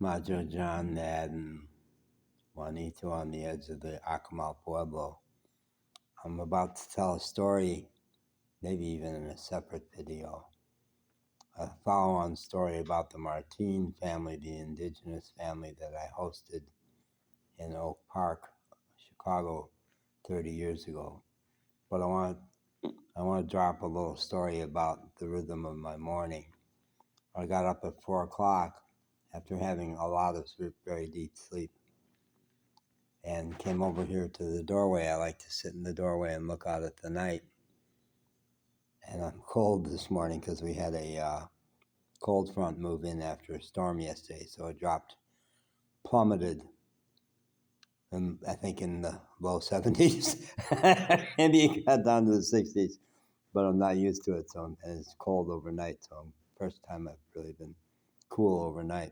Majo John Madden, Juanito on the edge of the Acamal Pueblo. I'm about to tell a story, maybe even in a separate video, a follow-on story about the Martin family, the indigenous family that I hosted in Oak Park, Chicago, 30 years ago. But I want to drop a little story about the rhythm of my morning. I got up at 4 o'clock after having a lot of very deep sleep and came over here to the doorway. I like to sit in the doorway and look out at the night. And I'm cold this morning because we had a cold front move in after a storm yesterday. So it plummeted, I think in the low 70s. Maybe it got down to the 60s, but I'm not used to it. And it's cold overnight. So first time I've really been cool overnight.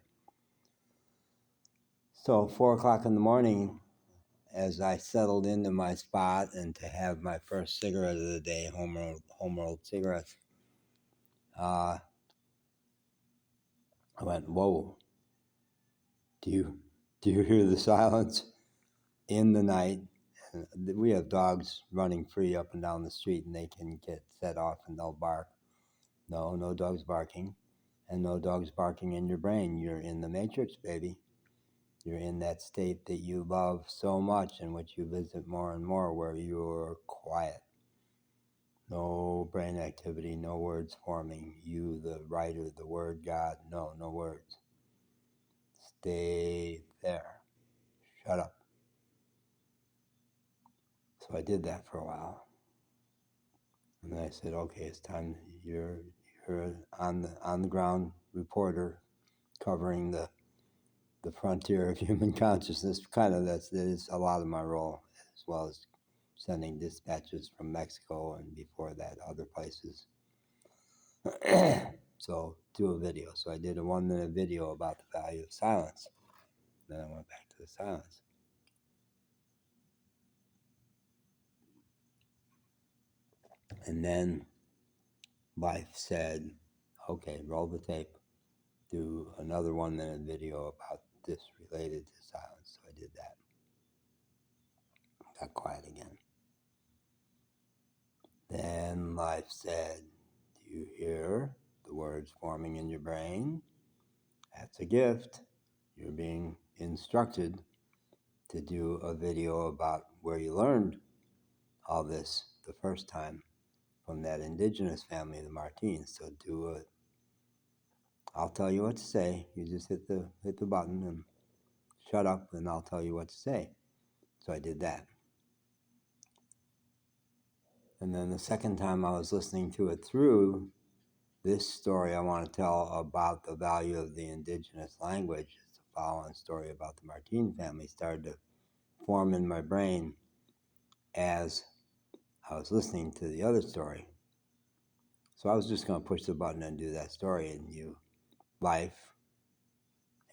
So 4 o'clock in the morning, as I settled into my spot and to have my first cigarette of the day, home rolled cigarettes, I went, "Whoa! Do you hear the silence in the night?" And we have dogs running free up and down the street, and they can get set off and they'll bark. No dogs barking, and no dogs barking in your brain. You're in the matrix, baby. You're in that state that you love so much and which you visit more and more, where you're quiet. No brain activity, no words forming. You, the writer, the word God, no words. Stay there. Shut up. So I did that for a while. And then I said, okay, it's time. You're on the ground reporter covering the frontier of human consciousness. Kind of that is a lot of my role, as well as sending dispatches from Mexico and before that other places. So do a video. So I did a 1-minute video about the value of silence. Then I went back to the silence. And then life said, okay, roll the tape. Do another 1-minute video about this related to silence. So I did that. Got quiet again. Then life said, do you hear the words forming in your brain? That's a gift. You're being instructed to do a video about where you learned all this the first time from that indigenous family, the Martins. So do it. I'll tell you what to say. You just hit the button and shut up, and I'll tell you what to say. So I did that. And then the second time I was listening to it through, this story I want to tell about the value of the indigenous language. It's a follow-on story about the Martin family started to form in my brain as I was listening to the other story. So I was just going to push the button and do that story, and life,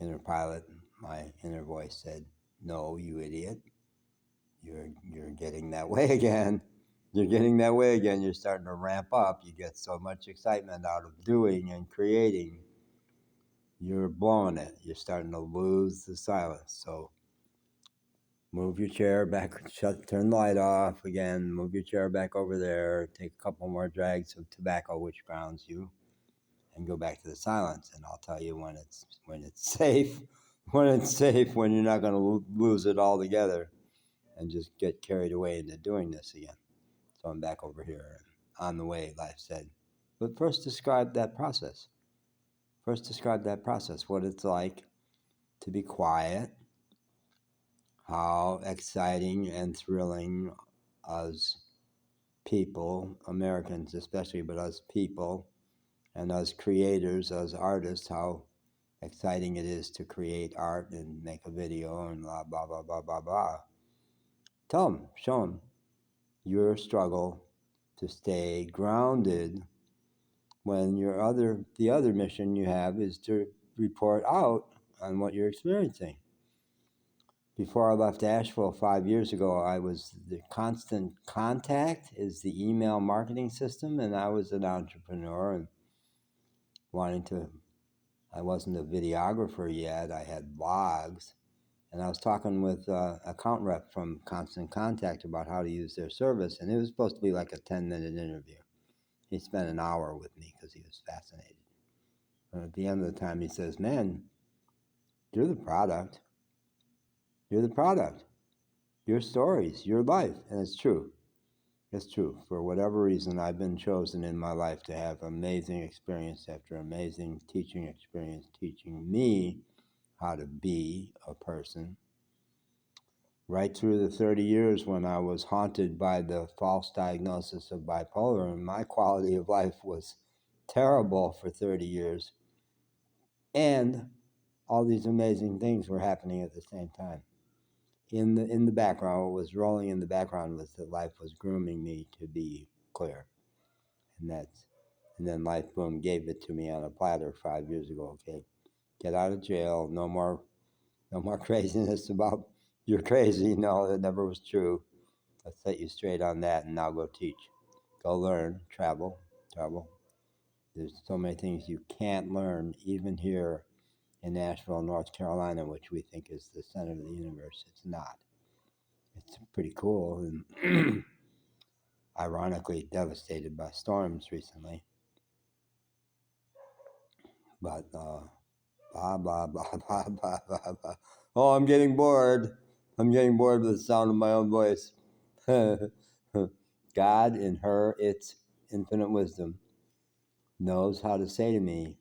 inner pilot, my inner voice said, "No, you idiot. You're getting that way again. You're getting that way again. You're starting to ramp up. You get so much excitement out of doing and creating. You're blowing it. You're starting to lose the silence. So move your chair back, turn the light off again, move your chair back over there, take a couple more drags of tobacco, which grounds you, and go back to the silence. And I'll tell you when it's safe, when you're not going to lose it altogether and just get carried away into doing this again." So I'm back over here and on the way, life said. But first describe that process. What it's like to be quiet, how exciting and thrilling us people, Americans especially, but us people and us creators, us artists, how exciting it is to create art and make a video and blah, blah, blah, blah, blah, blah. Tell them, show them your struggle to stay grounded when the other mission you have is to report out on what you're experiencing. Before I left Asheville 5 years ago, I was the Constant Contact is the email marketing system, and I was an entrepreneur and wanting to I wasn't a videographer yet. I had blogs. And I was talking with a account rep from Constant Contact about how to use their service. And it was supposed to be like a 10-minute interview. He spent an hour with me because he was fascinated. And at the end of the time, he says, man, you're the product. You're the product. Your stories, your life. And it's true. It's true. For whatever reason, I've been chosen in my life to have amazing experience after amazing teaching experience, teaching me how to be a person. Right through the 30 years when I was haunted by the false diagnosis of bipolar, and my quality of life was terrible for 30 years. And all these amazing things were happening at the same time. In the background, what was rolling in the background was that life was grooming me to be clear. And then life, boom, gave it to me on a platter 5 years ago. Okay, get out of jail. No more craziness about you're crazy. No, that never was true. Let's set you straight on that, and now go teach, go learn, travel. There's so many things you can't learn, even here in Nashville, North Carolina, which we think is the center of the universe. It's not. It's pretty cool, and ironically devastated by storms recently. But blah, blah, blah, blah, blah, blah, blah. Oh, I'm getting bored. I'm getting bored with the sound of my own voice. God, in its infinite wisdom, knows how to say to me,